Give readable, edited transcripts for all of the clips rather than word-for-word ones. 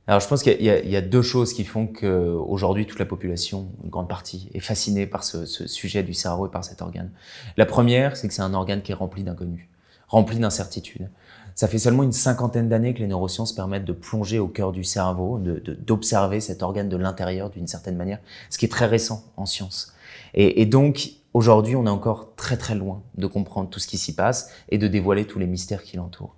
Alors, je pense qu'il y a deux choses qui font qu'aujourd'hui, toute la population, une grande partie, est fascinée par ce sujet du cerveau et par cet organe. La première, c'est que c'est un organe qui est rempli d'inconnus, rempli d'incertitudes. Ça fait seulement une cinquantaine d'années que les neurosciences permettent de plonger au cœur du cerveau, d'observer cet organe de l'intérieur d'une certaine manière, ce qui est très récent en science. Et donc, aujourd'hui, on est encore très très loin de comprendre tout ce qui s'y passe et de dévoiler tous les mystères qui l'entourent.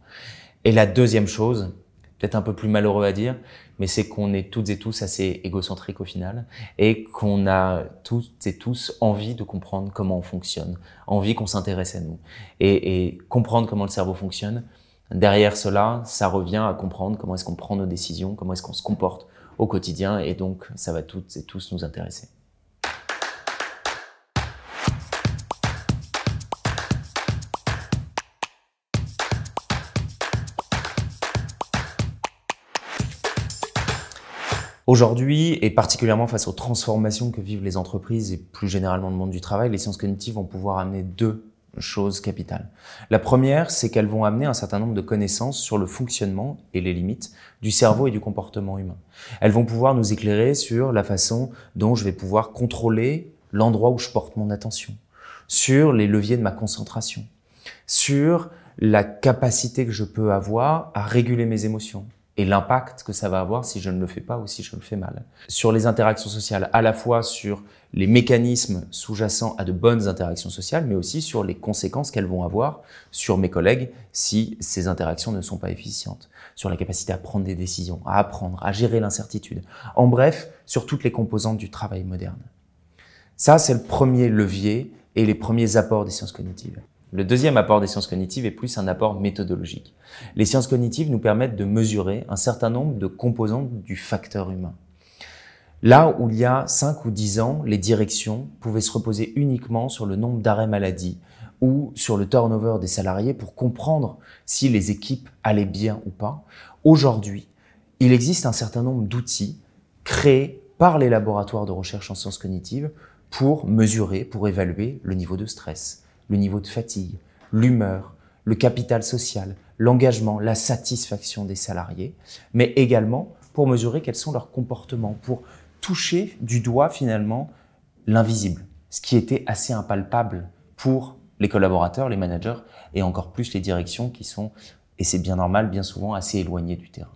Et la deuxième chose, peut-être un peu plus malheureux à dire, mais c'est qu'on est toutes et tous assez égocentriques au final et qu'on a toutes et tous envie de comprendre comment on fonctionne, envie qu'on s'intéresse à nous. Et comprendre comment le cerveau fonctionne, derrière cela, ça revient à comprendre comment est-ce qu'on prend nos décisions, comment est-ce qu'on se comporte au quotidien et donc ça va toutes et tous nous intéresser. Aujourd'hui, et particulièrement face aux transformations que vivent les entreprises et plus généralement le monde du travail, les sciences cognitives vont pouvoir amener deux choses capitales. La première, c'est qu'elles vont amener un certain nombre de connaissances sur le fonctionnement et les limites du cerveau et du comportement humain. Elles vont pouvoir nous éclairer sur la façon dont je vais pouvoir contrôler l'endroit où je porte mon attention, sur les leviers de ma concentration, sur la capacité que je peux avoir à réguler mes émotions et l'impact que ça va avoir si je ne le fais pas ou si je le fais mal. Sur les interactions sociales, à la fois sur les mécanismes sous-jacents à de bonnes interactions sociales, mais aussi sur les conséquences qu'elles vont avoir sur mes collègues si ces interactions ne sont pas efficientes, sur la capacité à prendre des décisions, à apprendre, à gérer l'incertitude. En bref, sur toutes les composantes du travail moderne. Ça, c'est le premier levier et les premiers apports des sciences cognitives. Le deuxième apport des sciences cognitives est plus un apport méthodologique. Les sciences cognitives nous permettent de mesurer un certain nombre de composantes du facteur humain. Là où il y a 5 ou 10 ans, les directions pouvaient se reposer uniquement sur le nombre d'arrêts maladie ou sur le turnover des salariés pour comprendre si les équipes allaient bien ou pas. Aujourd'hui, il existe un certain nombre d'outils créés par les laboratoires de recherche en sciences cognitives pour mesurer, pour évaluer le niveau de stress, le niveau de fatigue, l'humeur, le capital social, l'engagement, la satisfaction des salariés, mais également pour mesurer quels sont leurs comportements, pour toucher du doigt finalement l'invisible, ce qui était assez impalpable pour les collaborateurs, les managers et encore plus les directions qui sont, et c'est bien normal, bien souvent assez éloignées du terrain.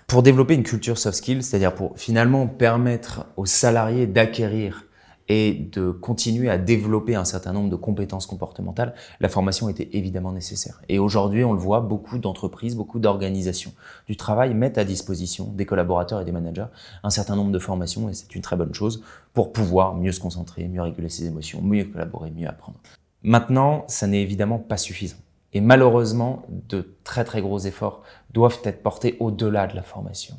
Pour développer une culture soft skills, c'est-à-dire pour finalement permettre aux salariés d'acquérir et de continuer à développer un certain nombre de compétences comportementales, la formation était évidemment nécessaire. Et aujourd'hui, on le voit, beaucoup d'entreprises, beaucoup d'organisations du travail mettent à disposition des collaborateurs et des managers un certain nombre de formations et c'est une très bonne chose pour pouvoir mieux se concentrer, mieux réguler ses émotions, mieux collaborer, mieux apprendre. Maintenant, ça n'est évidemment pas suffisant. Et malheureusement, de très très gros efforts doivent être portés au-delà de la formation.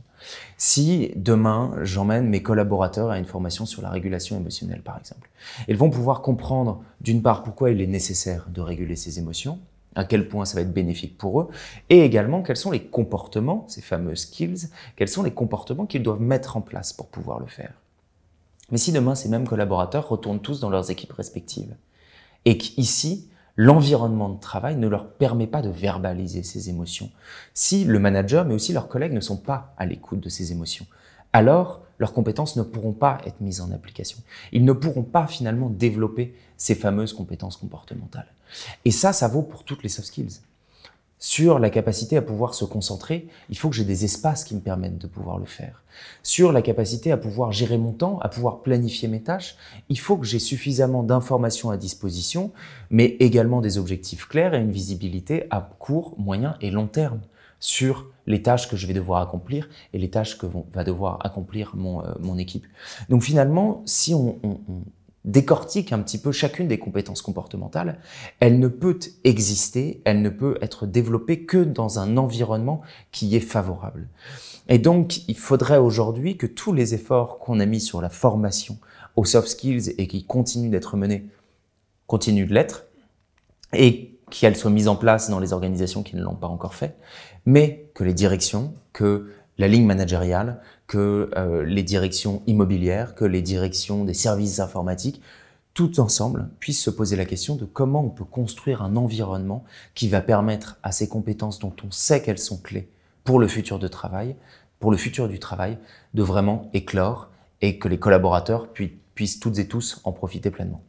Si demain, j'emmène mes collaborateurs à une formation sur la régulation émotionnelle, par exemple, ils vont pouvoir comprendre d'une part pourquoi il est nécessaire de réguler ses émotions, à quel point ça va être bénéfique pour eux, et également quels sont les comportements, ces fameux skills, quels sont les comportements qu'ils doivent mettre en place pour pouvoir le faire. Mais si demain, ces mêmes collaborateurs retournent tous dans leurs équipes respectives, et qu'ici, l'environnement de travail ne leur permet pas de verbaliser ces émotions. Si le manager, mais aussi leurs collègues ne sont pas à l'écoute de ces émotions, alors leurs compétences ne pourront pas être mises en application. Ils ne pourront pas finalement développer ces fameuses compétences comportementales. Et ça vaut pour toutes les soft skills. Sur la capacité à pouvoir se concentrer, il faut que j'ai des espaces qui me permettent de pouvoir le faire. Sur la capacité à pouvoir gérer mon temps, à pouvoir planifier mes tâches, il faut que j'ai suffisamment d'informations à disposition, mais également des objectifs clairs et une visibilité à court, moyen et long terme sur les tâches que je vais devoir accomplir et les tâches que va devoir accomplir mon équipe. Donc finalement, si on décortique un petit peu chacune des compétences comportementales, elle ne peut exister, elle ne peut être développée que dans un environnement qui est favorable. Et donc, il faudrait aujourd'hui que tous les efforts qu'on a mis sur la formation aux soft skills et qui continuent d'être menés, continuent de l'être, et qu'elles soient mises en place dans les organisations qui ne l'ont pas encore fait, mais que les directions, que la ligne managériale, que les directions immobilières, que les directions des services informatiques tout ensemble, puissent se poser la question de comment on peut construire un environnement qui va permettre à ces compétences dont on sait qu'elles sont clés pour le futur du travail, de vraiment éclore et que les collaborateurs puissent toutes et tous en profiter pleinement.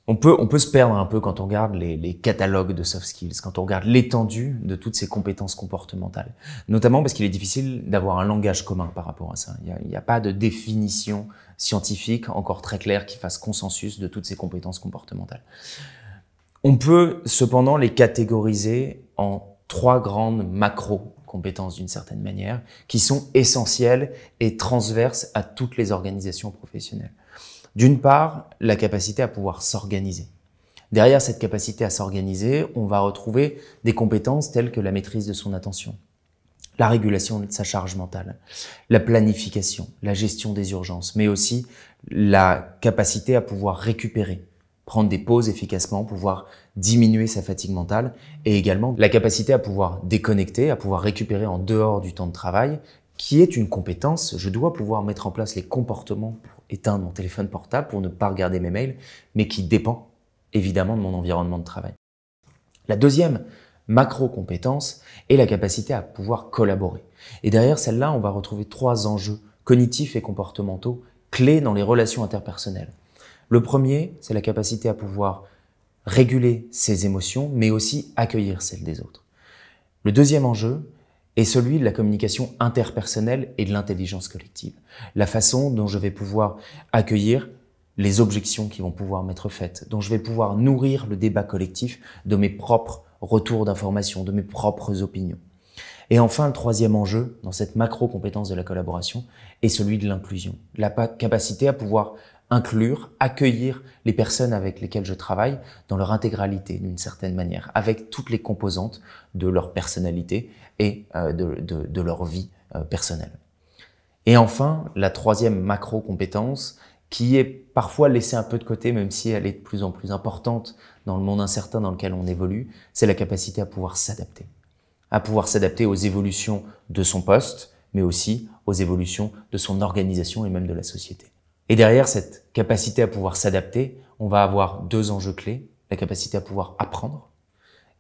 On peut se perdre un peu quand on regarde les catalogues de soft skills, quand on regarde l'étendue de toutes ces compétences comportementales. Notamment parce qu'il est difficile d'avoir un langage commun par rapport à ça. Il n'y a pas de définition scientifique encore très claire qui fasse consensus de toutes ces compétences comportementales. On peut cependant les catégoriser en 3 grandes macro-compétences d'une certaine manière, qui sont essentielles et transverses à toutes les organisations professionnelles. D'une part, la capacité à pouvoir s'organiser. Derrière cette capacité à s'organiser, on va retrouver des compétences telles que la maîtrise de son attention, la régulation de sa charge mentale, la planification, la gestion des urgences, mais aussi la capacité à pouvoir récupérer, prendre des pauses efficacement, pouvoir diminuer sa fatigue mentale et également la capacité à pouvoir déconnecter, à pouvoir récupérer en dehors du temps de travail, qui est une compétence. Je dois pouvoir mettre en place les comportements pour éteindre mon téléphone portable, pour ne pas regarder mes mails, mais qui dépend évidemment de mon environnement de travail. La deuxième macro-compétence est la capacité à pouvoir collaborer. Et derrière celle-là, on va retrouver 3 enjeux cognitifs et comportementaux clés dans les relations interpersonnelles. Le premier, c'est la capacité à pouvoir réguler ses émotions, mais aussi accueillir celles des autres. Le deuxième enjeu est celui de la communication interpersonnelle et de l'intelligence collective. La façon dont je vais pouvoir accueillir les objections qui vont pouvoir m'être faites, dont je vais pouvoir nourrir le débat collectif de mes propres retours d'informations, de mes propres opinions. Et enfin, le troisième enjeu dans cette macro-compétence de la collaboration est celui de l'inclusion. La capacité à pouvoir inclure, accueillir les personnes avec lesquelles je travaille dans leur intégralité d'une certaine manière, avec toutes les composantes de leur personnalité et de leur vie personnelle. Et enfin, la troisième macro-compétence qui est parfois laissée un peu de côté, même si elle est de plus en plus importante dans le monde incertain dans lequel on évolue, c'est la capacité à pouvoir s'adapter. À pouvoir s'adapter aux évolutions de son poste, mais aussi aux évolutions de son organisation et même de la société. Et derrière cette capacité à pouvoir s'adapter, on va avoir 2 enjeux clés. La capacité à pouvoir apprendre.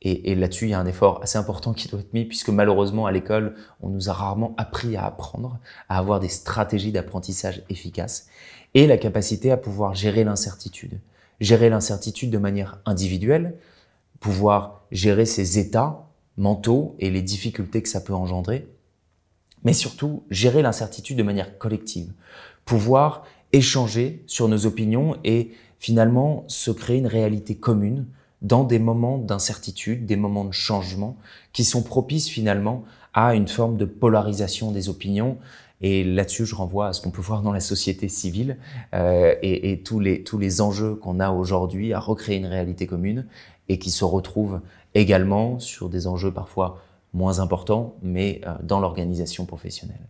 Et là-dessus, il y a un effort assez important qui doit être mis, puisque malheureusement, à l'école, on nous a rarement appris à apprendre, à avoir des stratégies d'apprentissage efficaces. Et la capacité à pouvoir gérer l'incertitude. Gérer l'incertitude de manière individuelle, pouvoir gérer ses états mentaux et les difficultés que ça peut engendrer, mais surtout gérer l'incertitude de manière collective. Pouvoir échanger sur nos opinions et finalement se créer une réalité commune dans des moments d'incertitude, des moments de changement qui sont propices finalement à une forme de polarisation des opinions. Et là-dessus, je renvoie à ce qu'on peut voir dans la société civile et tous les enjeux qu'on a aujourd'hui à recréer une réalité commune et qui se retrouvent également sur des enjeux parfois moins importants, mais dans l'organisation professionnelle.